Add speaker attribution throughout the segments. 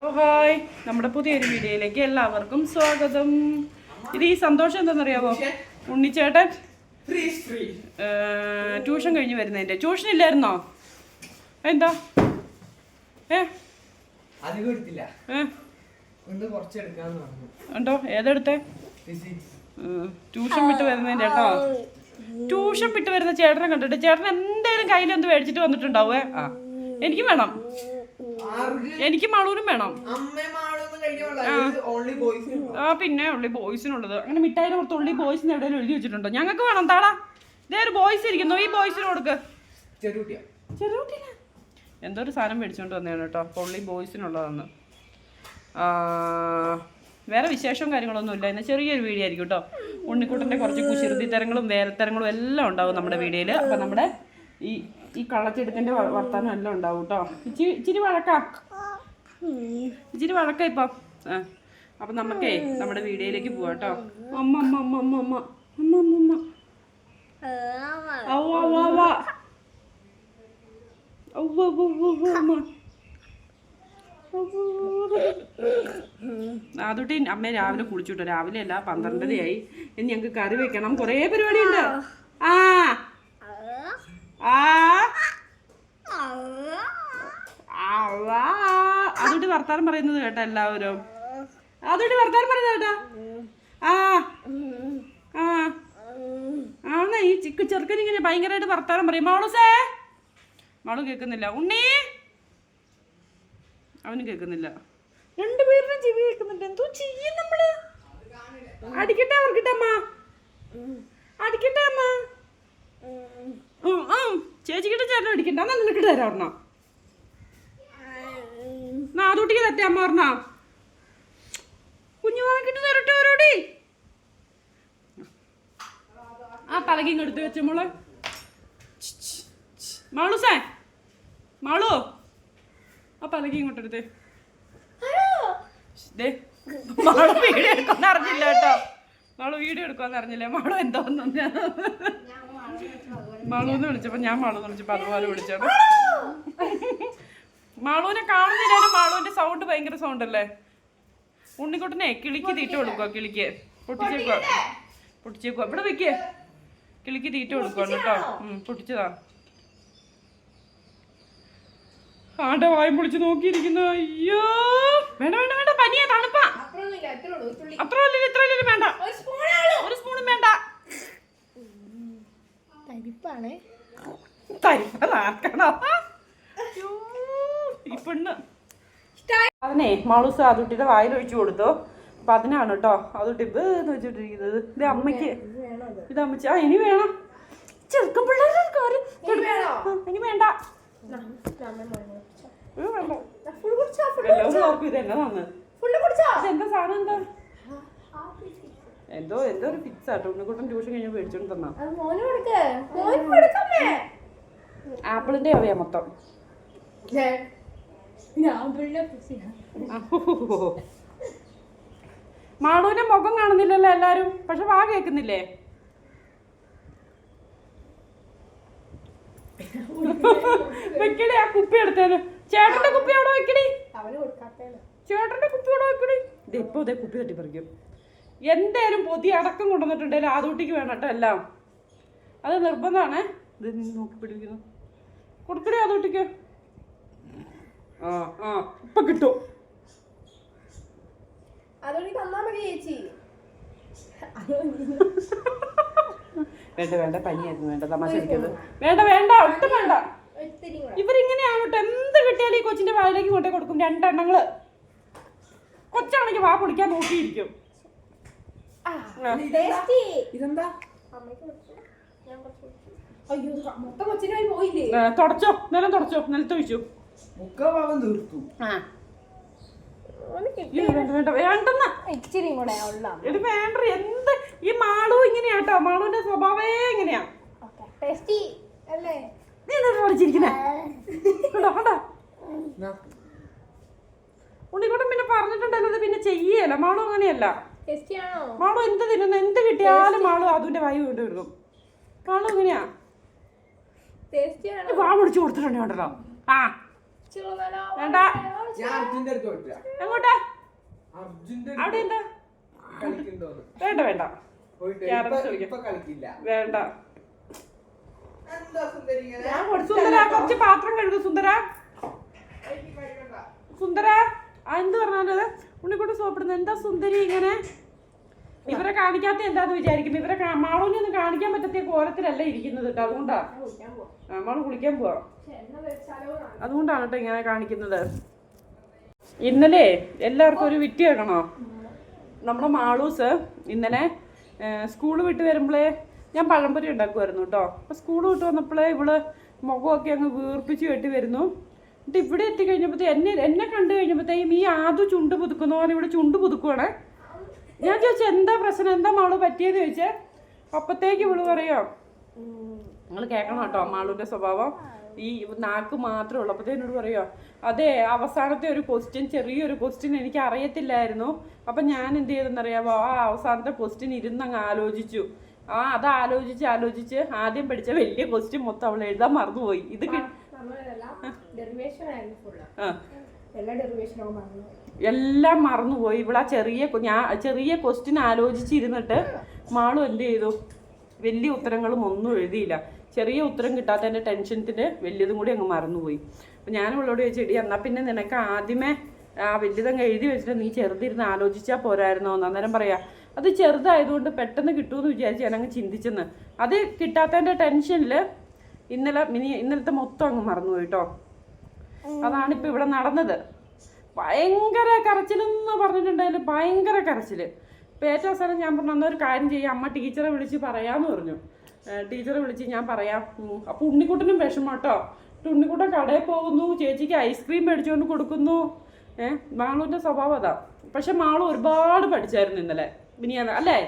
Speaker 1: Hi, നമ്മുടെ പുതിയൊരു വീഡിയോയിലേക്ക് എല്ലാവർക്കും സ്വാഗതം. ഇത് ഈ സന്തോഷം എന്താണെന്നറിയാമോ? ഉണ്ണിച്ചേട്ടൻ ട്യൂഷൻ കഴിഞ്ഞ് വരുന്നതിൻ്റെ. ട്യൂഷൻ ഇല്ലായിരുന്നോ? എന്താ ഉണ്ടോ? ഏതെടുത്തേ? ട്യൂഷൻ വിട്ട് വരുന്നതിൻ്റെ കേട്ടോ. ട്യൂഷൻ വിട്ട് വരുന്ന ചേട്ടനെ കണ്ടിട്ട് ചേട്ടൻ എന്തായാലും കയ്യിലെന്ത് മേടിച്ചിട്ട് വന്നിട്ടുണ്ടാവേ. എനിക്കും വേണം, എനിക്ക് മാളൂരും വേണം. പിന്നെ ഉള്ളി ബോയ്സിനുള്ളത്. അങ്ങനെ മിഠായിയുടെ പുറത്ത് ഉള്ളി ബോയ്സിന് എവിടെയെങ്കിലും എഴുതി വെച്ചിട്ടുണ്ടോ? ഞങ്ങൾക്ക് വേണം. താടാ, ഇതേ ഒരു ബോയ്സ് ഇരിക്കുന്നു, ഈ ബോയ്സിന് കൊടുക്ക്. ചെറുകുട്ടിയാ എന്തോ ഒരു സാധനം മേടിച്ചോണ്ട് വന്നതാണ് കേട്ടോ. അപ്പോൾ ഉള്ളി ബോയ്സിനുള്ളതാണ്. വേറെ വിശേഷവും കാര്യങ്ങളൊന്നും ഇല്ല. ഇന്ന് ചെറിയൊരു വീഡിയോ ആയിരിക്കും കേട്ടോ. ഉണ്ണിക്കുട്ടൻ്റെ കുറച്ച് കുശൃതി തരങ്ങളും വേലത്തരങ്ങളും എല്ലാം ഉണ്ടാവും നമ്മുടെ വീഡിയോയിൽ. അപ്പം നമ്മുടെ ഈ കള്ളച്ചെടുക്കൻ്റെ വർത്താനം എല്ലാം ഉണ്ടാവും കേട്ടോ. ഇച്ചിരി വഴക്ക ഇപ്പം. അപ്പം നമുക്കേ നമ്മുടെ വീഡിയോയിലേക്ക് പോവാം കേട്ടോ. അമ്മ അമ്മ അമ്മ അമ്മ അമ്മ അമ്മ അമ്മ അമ്മ ഔവ ഔവ ഔവ അതുകൊണ്ട് അമ്മ രാവിലെ കുളിച്ചുട്ടോ. രാവിലെ അല്ല, 12:30 ഇനി ഞങ്ങൾക്ക് കറി വെക്കണം. കുറേ പരിപാടിയുണ്ട്. അതുകൊണ്ട് വർത്താനം പറയുന്നത് കേട്ടോ എല്ലാവരും. അതുകൊണ്ട് വർത്താനം പറയുന്നത് കേട്ടാ. ആണേ ഈ ചെറുക്കനിങ്ങനെ ഭയങ്കരമായിട്ട് വർത്താനം പറയും. മാളു കേൾക്കുന്നില്ല. ഉണ്ണി അവനും കേൾക്കുന്നില്ല. രണ്ടുപേരുടെ ചെവി കേൾക്കുന്നുണ്ട്. എന്തോ ചെയ്യും നമ്മള്? അടിക്കട്ടെ അവർക്കിട്ട അമ്മ, അടിക്കട്ടെ അമ്മ. ചേച്ചിക്കിட்ட ചേട്ടൻ അടിക്കണ്ട. എന്നാ നിനക്കിട്ട് തരാം പറഞ്ഞോ. നാദൂട്ടിക്ക് തെറ്റേ അമ്മ പറഞ്ഞ. കുഞ്ഞുമാക്കിട്ട് തരട്ടെ അവരോടി. ആ തലകിങ് എടുത്ത് വെച്ച മോള്. മാളു ആ പലകി ഇങ്ങോട്ട് എടുത്തേ. മാളു വീഡിയോ എടുക്കാന്ന് അറിഞ്ഞില്ല കേട്ടോ. മാളു വീഡിയോ എടുക്കാന്ന് അറിഞ്ഞില്ലേ. മാളു എന്തോന്നു മാളൂന്ന് വിളിച്ചപ്പോ ഞാൻ മാളൂന്ന് വിളിച്ചപ്പോ അതുപോലെ വിളിച്ചത്. മാളൂനെ കാണുന്നില്ലാലും മാളുവിന്റെ സൗണ്ട് ഭയങ്കര സൗണ്ട് അല്ലേ. ഉണ്ണിക്കുട്ടനെ കിളിക്ക് തീറ്റ കൊടുക്കുക. കിളിക്ക് പൊട്ടിച്ചേക്കുക. ഇവിടെ വെക്കേ. കിളിക്ക് തീറ്റ കൊടുക്കുവാണ് കേട്ടോ. പൊട്ടിച്ചതാ. ആടെ വായും പൊളിച്ച് നോക്കിയിരിക്കുന്നു. അയ്യോ, വേണ്ട വേണ്ട വേണ്ട, പനിയാ, തണുപ്പാ. അത്ര ഇത്ര വേണ്ട, ഒരു സ്പൂണും വേണ്ട. അതിനെ മാളൂസ് അതുട്ടിയുടെ വായിലൊഴിച്ചു കൊടുത്തു. അപ്പൊ അതിനാണ് കേട്ടോ അതുട്ടി എന്ന് വെച്ചിട്ടിരിക്കുന്നത്. ഇത് അമ്മയ്ക്ക്, ഇത് അമ്മച്ചി. ഇനി വേണം. ചെറുക്കം പിള്ളേരുടെ കാര്യം ഇനി വേണ്ട. ഇതെന്താ സാധനം? എന്തോ ഒരു ഫിക്സ് ആട്ടോ. ഉണ്ണിക്കുട്ടൻ ട്യൂഷൻ കഴിഞ്ഞ് മേടിച്ചോണ്ട് തന്നാ. ആപ്പിളിന്റെ അവയാ മൊത്തം. മാളൂന്റെ മുഖം കാണുന്നില്ലല്ലോ എല്ലാരും, പക്ഷെ വാ കേൾക്കുന്നില്ലേ? വെക്കടി ആ കുപ്പി എടുത്തേന്. ചേട്ടന്റെ കുപ്പി അവിടെ വെക്കടി. ചേട്ടന്റെ കുപ്പി അവിടെ വെക്കടി. ഇപ്പൊ ഇതേ കുപ്പി തട്ടി പറിക്കും. എന്തായാലും പൊതി അടക്കം കൊണ്ടുവന്നിട്ടുണ്ടെങ്കിൽ ആദൂട്ടിക്ക് വേണം കേട്ടോ എല്ലാം. അത് നിർബന്ധമാണ്. ഇത് നോക്കി പിടിക്കുന്നു. കൊടുക്കടി ആദൂട്ടിക്ക്. ഇപ്പൊ കിട്ടും. വേണ്ട വേണ്ട, പനിയായിരുന്നു. വേണ്ട, തമാശ അടിക്കരുത്. വേണ്ട വേണ്ട, ഒട്ടും വേണ്ട. ഇവരിങ്ങനെയാവട്ടെ. എന്ത് കിട്ടിയാലും ഈ കൊച്ചിന്റെ വായിലേക്ക് കൊണ്ടേ കൊടുക്കും. 2 എണ്ണങ്ങള്. കൊച്ചാണെങ്കിൽ വാ പൊളിക്കാൻ നോക്കിയിരിക്കും. തുടച്ചോ, നിലം തുടച്ചോ, നിലത്തൊഴിച്ചു. ഇത് വേണ്ട. എന്ത് ഈ മാളു ഇങ്ങനെയാട്ടോ. മാളുവിന്റെ സ്വഭാവേ ഇങ്ങനെയാ. നീ എന്താ പഠിച്ചിരിക്കുന്നേ? ഉണ്ണിക്കുട്ടൻ പിന്നെ പറഞ്ഞിട്ടുണ്ടല്ലോ, പിന്നെ ചെയ്യല. മാളു അങ്ങനെയല്ല. മാളു എന്ത് തിന്നുന്നു, എന്ത് കിട്ടിയാലും മാളു അതിന്റെ വായു കൊണ്ടുവരും. മാളു എങ്ങനെയാ? വാ പൊടിച്ചു കൊടുത്തിട്ടുണ്ടോ? വേണ്ട. എങ്ങോട്ടാ? അവിടെ എന്താ? വേണ്ട വേണ്ട വേണ്ട. സുന്ദര കുറച്ച് പാത്രം കഴുകും. സുന്ദര സുന്ദര എന്ത് പറഞ്ഞാലത് ഉണ്ണിക്കൊണ്ട് സോപ്പിടുന്നത് എന്താ സുന്ദരി ഇങ്ങനെ? ഇവരെ കാണിക്കാത്ത എന്താന്ന് വിചാരിക്കും. ഇവരെ മാളൂനെ ഒന്നും കാണിക്കാൻ പറ്റത്തിയ കോലത്തിലല്ല ഇരിക്കുന്നത് കേട്ടോ. അതുകൊണ്ടാ മാള് കുളിക്കാൻ പോവാ. അതുകൊണ്ടാണ് കേട്ടോ ഇങ്ങനെ കാണിക്കുന്നത്. ഇന്നലെ എല്ലാവർക്കും ഒരു വിറ്റ് കേൾക്കണോ? നമ്മുടെ മാളൂസ് ഇന്നലെ സ്കൂൾ വിട്ട് വരുമ്പോഴേ ഞാൻ പഴംപൊരി ഉണ്ടാക്കുമായിരുന്നു കേട്ടോ. അപ്പോൾ സ്കൂൾ വിട്ട് വന്നപ്പോഴേ ഇവള് മുഖമൊക്കെ അങ്ങ് വീർപ്പിച്ച് കെട്ടി വരുന്നു. എന്നിട്ട് ഇവിടെ എത്തിക്കഴിഞ്ഞപ്പോഴത്തേ എന്നെ കണ്ടു കഴിഞ്ഞപ്പോഴത്തേക്കും ഈ ആദ്യം ചുണ്ട് പുതുക്കുന്ന പോലെ ഇവിടെ ചുണ്ട് പുതുക്കുവാണേ. ഞാൻ ചോദിച്ചു എന്താ പ്രശ്നം, എന്താ മാള് പറ്റിയെന്ന് ചോദിച്ചേ. അപ്പത്തേക്ക് ഇവള് പറയോ, നിങ്ങൾ കേൾക്കണം കേട്ടോ മാളൂൻ്റെ സ്വഭാവം. ഈ നാക്ക് മാത്രമേ ഉള്ളൂ. അപ്പത്തേ എന്നോട് പറയോ, അതെ അവസാനത്തെ ഒരു ക്വസ്റ്റ്യൻ, ചെറിയൊരു ക്വസ്റ്റ്യൻ എനിക്ക് അറിയത്തില്ലായിരുന്നു. അപ്പം ഞാൻ എന്ത് ചെയ്തെന്നറിയാമോ, ആ അവസാനത്തെ ക്വസ്റ്റ്യൻ ഇരുന്നങ്ങ് ആലോചിച്ചു. അത് ആലോചിച്ച് ആദ്യം പഠിച്ച വലിയ ക്വസ്റ്റ്യൻ മൊത്തം അവൾ എഴുതാൻ മറന്നുപോയി. ഇത് എല്ലാം മറന്നുപോയി. ഇവിടെ ചെറിയ ക്വസ്റ്റ്യൻ ആലോചിച്ചിരുന്നിട്ട് മാളു എന്ത് ചെയ്തു, വലിയ ഉത്തരങ്ങളും ഒന്നും എഴുതിയില്ല. ചെറിയ ഉത്തരം കിട്ടാത്തതിൻ്റെ ടെൻഷനത്തിന് വലിയതും കൂടി അങ്ങ് മറന്നുപോയി. അപ്പം ഞാൻ ഇവളോട് ചോദിച്ചെടി എന്നാൽ പിന്നെ നിനക്ക് ആദ്യമേ വലിയതങ്ങ് എഴുതി വെച്ചിട്ട് നീ ചെറുതിരുന്ന് ആലോചിച്ചാൽ പോരായിരുന്നോ എന്ന്. അന്നേരം പറയാ അത് ചെറുതായതുകൊണ്ട് പെട്ടെന്ന് കിട്ടുമെന്ന് വിചാരിച്ച് ഞാനങ്ങ് ചിന്തിച്ചെന്ന്. അത് കിട്ടാത്തതിൻ്റെ ടെൻഷനിൽ ഇന്നലത്തെ മൊത്തം അങ്ങ് മറന്നുപോയി കേട്ടോ. അതാണിപ്പോൾ ഇവിടെ നടന്നത്. ഭയങ്കര കരച്ചിലെന്ന് പറഞ്ഞിട്ടുണ്ടായാലും ഭയങ്കര കരച്ചിൽ. ഇപ്പോൾ ഏറ്റവും അവസാനം ഞാൻ പറഞ്ഞു അന്നൊരു കാര്യം ചെയ്യാം, അമ്മ ടീച്ചറെ വിളിച്ച് പറയാമെന്ന് പറഞ്ഞു. ടീച്ചറെ വിളിച്ച് ഞാൻ പറയാം. അപ്പോൾ ഉണ്ണിക്കുട്ടനും വിഷമം കേട്ടോ. ഉണ്ണിക്കുട്ടൻ കടയിൽ പോകുന്നു, ചേച്ചിക്ക് ഐസ്ക്രീം മേടിച്ചുകൊണ്ട് കൊടുക്കുന്നു. മാളൂൻ്റെ സ്വഭാവം അതാ. പക്ഷെ മാളു ഒരുപാട് പഠിച്ചായിരുന്നു ഇന്നലെ മിനിയാന്ന് അല്ലേ,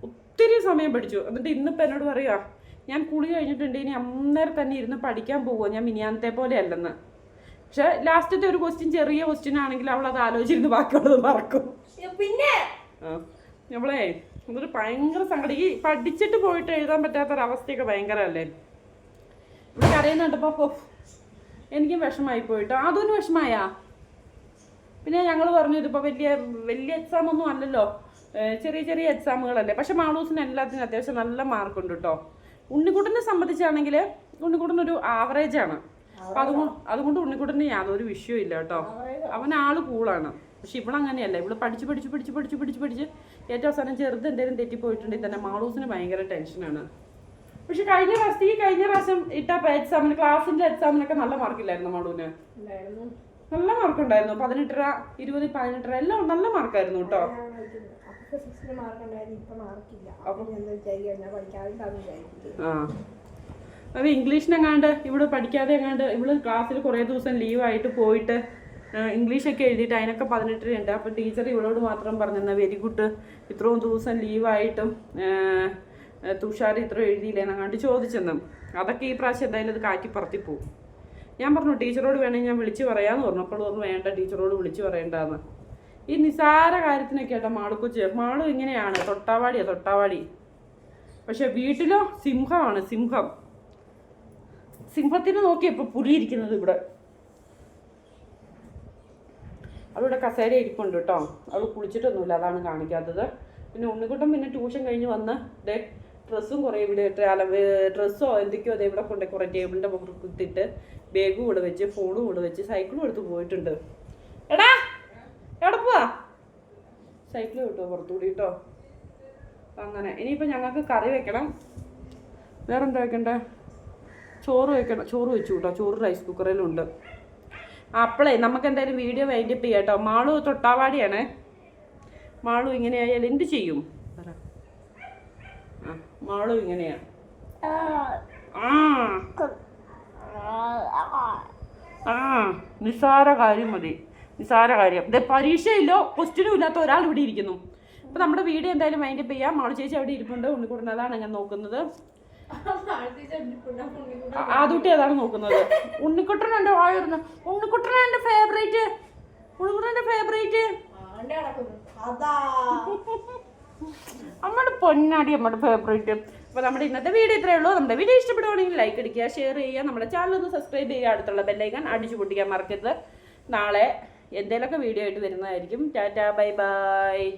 Speaker 1: ഒത്തിരി സമയം പഠിച്ചു. എന്നിട്ട് ഇന്നിപ്പോൾ എന്നോട് പറയുക ഞാൻ കുളി കഴിഞ്ഞിട്ടുണ്ട്, ഇനി അന്നേരം തന്നെ ഇരുന്ന് പഠിക്കാൻ പോവുക, ഞാൻ മിനിയാന്നത്തെ പോലെ അല്ലെന്ന്. പക്ഷെ ലാസ്റ്റത്തെ ഒരു ക്വസ്റ്റ്യൻ ചെറിയ ക്വസ്റ്റ്യൻ ആണെങ്കിൽ അവൾ അത് ആലോചിച്ചിരുന്ന് ബാക്കിയുള്ളത് മറക്കും. പിന്നെ നമ്മളെ അതൊരു ഭയങ്കര സങ്കടം. ഈ പഠിച്ചിട്ട് പോയിട്ട് എഴുതാൻ പറ്റാത്തൊരവസ്ഥയൊക്കെ ഭയങ്കരമല്ലേ. ഇവിടെ അറിയുന്നുണ്ടപ്പോൾ എനിക്കും വിഷമായി പോയിട്ടോ. അതൊന്നും വിഷമായാ. പിന്നെ ഞങ്ങൾ പറഞ്ഞു ഇതിപ്പോൾ വലിയ എക്സാം ഒന്നും അല്ലല്ലോ, ചെറിയ എക്സാമുകളല്ലേ. പക്ഷെ മാളൂസിന് എല്ലാത്തിനും അത്യാവശ്യം നല്ല മാർക്കുണ്ട് കേട്ടോ. ഉണ്ണിക്കുട്ടനെ സംബന്ധിച്ചാണെങ്കിൽ ഉണ്ണിക്കുട്ടനൊരു ആവറേജാണ്. അപ്പം അതുകൊണ്ട് ഉണ്ണിക്കുട്ടന് യാതൊരു വിഷയവും ഇല്ല കേട്ടോ. അവൻ ആള് കൂളാണ്. പക്ഷെ ഇവളങ്ങനെയല്ല. ഇവള് പഠിച്ച് ഏറ്റവും അവസാനം ചെറുത് എന്തെങ്കിലും തെറ്റിപ്പോയിട്ടുണ്ടെങ്കിൽ തന്നെ മാളൂസിന് ഭയങ്കര ടെൻഷനാണ്. പക്ഷെ കഴിഞ്ഞ പ്രാവശ്യം ഇട്ട എക്സാമിന്, ക്ലാസ്സിന്റെ എക്സാമിനൊക്കെ നല്ല മാർക്കില്ലായിരുന്നു മാളൂന്. നല്ല മാർക്കുണ്ടായിരുന്നു. 18, 20, 18 എല്ലാം നല്ല മാർക്കായിരുന്നു കേട്ടോ. അത് ഇംഗ്ലീഷിനെങ്ങാണ്ട് ഇവിടെ പഠിക്കാതെ എങ്ങാണ്ട് ഇവള് ക്ലാസ്സിൽ കുറേ ദിവസം ലീവായിട്ട് പോയിട്ട് ഇംഗ്ലീഷൊക്കെ എഴുതിയിട്ട് അതിനൊക്കെ 18 ഉണ്ട്. അപ്പം ടീച്ചർ ഇവളോട് മാത്രം പറഞ്ഞെന്നാൽ വെരി ഗുഡ്, ഇത്രയും ദിവസം ലീവായിട്ടും തുഷാർ ഇത്ര എഴുതിയില്ലേന്നങ്ങാണ്ട് ചോദിച്ചെന്നും. അതൊക്കെ ഈ പ്രാവശ്യം എന്തായാലും അത് കാറ്റി പറത്തി പോകും. ഞാൻ പറഞ്ഞു ടീച്ചറോട് വേണമെങ്കിൽ ഞാൻ വിളിച്ച് പറയാമെന്ന് പറഞ്ഞു. അപ്പോൾ ഒന്നും വേണ്ട, ടീച്ചറോട് വിളിച്ച് പറയണ്ടെന്ന്. ഈ നിസാര കാര്യത്തിനൊക്കെ കേട്ടോ മാളു ഇങ്ങനെയാണ്. തൊട്ടാവാടി. പക്ഷെ വീട്ടിലോ സിംഹമാണ്. സിംഹത്തിന് നോക്കിയപ്പോൾ പുലിയിരിക്കുന്നത് ഇവിടെ. അവളിവിടെ കസേര ഇരിപ്പുണ്ട് കേട്ടോ. അവൾ കുളിച്ചിട്ടൊന്നുമില്ല, അതാണ് കാണിക്കാത്തത്. പിന്നെ ഉണ്ണിക്കുട്ടൻ പിന്നെ ട്യൂഷൻ കഴിഞ്ഞ് വന്ന് ഡ്രസ്സും കുറേ ഇവിടെ ഡ്രസ്സോ എന്തൊക്കെയോ അതേ ഇവിടെ കൊണ്ട് കുറേ ടേബിളിൻ്റെ മുകളിൽ കുത്തിയിട്ട് ബാഗും ഇവിടെ വെച്ച് ഫോണും ഇവിടെ വെച്ച് സൈക്കിളും എടുത്ത് പോയിട്ടുണ്ട്. എടാ എവിടെ പോവാ? സൈക്കിൾ കിട്ടുമോ പുറത്തുകൂടി കേട്ടോ. അങ്ങനെ ഇനിയിപ്പോൾ ഞങ്ങൾക്ക് കറി വെക്കണം. വേറെന്താ വെക്കണ്ടേ? ചോറ് വെച്ചു കേട്ടോ. ചോറ് റൈസ് കുക്കറിലുണ്ട്. അപ്പോളേ നമുക്ക് എന്തായാലും വീഡിയോ വൈൻഡപ്പ് ചെയ്യാം കേട്ടോ. മാളു തൊട്ടാവാടിയാണ്. മാളു ഇങ്ങനെ ആയാൽ എന്ത് ചെയ്യും? മാളു ഇങ്ങനെയാ. നിസ്സാര കാര്യം മതി. പരീക്ഷയില്ലോ ക്വസ്റ്റ്യനും ഇല്ലാത്ത ഒരാൾ ഇവിടെ ഇരിക്കുന്നു. അപ്പോൾ നമ്മുടെ വീഡിയോ എന്തായാലും വൈൻഡപ്പ് ചെയ്യാം. മാളു ചേച്ചി അവിടെ ഇരിപ്പുണ്ട്. ഉണ്ണിക്കുട്ടൻ അതാണ് ഞാൻ നോക്കുന്നത്. ആദൂട്ടി അതാണ് നോക്കുന്നത്. ഉണ്ണിക്കുട്ടൻ എൻ്റെ വായിരുന്നു. ഉണ്ണിക്കുട്ടൻ എൻ്റെ ഫേവറേറ്റ്. അമ്മയുടെ പൊന്നാടി, അമ്മയുടെ ഫേവറേറ്റ്. അപ്പോൾ നമ്മുടെ ഇന്നത്തെ വീഡിയോ ഇത്രയേ ഉള്ളൂ. നമ്മുടെ വീഡിയോ ഇഷ്ടപ്പെടുവാണെങ്കിൽ ലൈക്ക് അടിക്കുക, ഷെയർ ചെയ്യുക, നമ്മുടെ ചാനൽ ഒന്ന് സബ്സ്ക്രൈബ് ചെയ്യുക, അടുത്തുള്ള ബെല്ലൈക്കൺ അടിച്ചു പൊട്ടിക്കാൻ മറക്കരുത്. നാളെ എന്തേലൊക്കെ വീഡിയോ ആയിട്ട് വരുന്നതായിരിക്കും. Tata bye bye.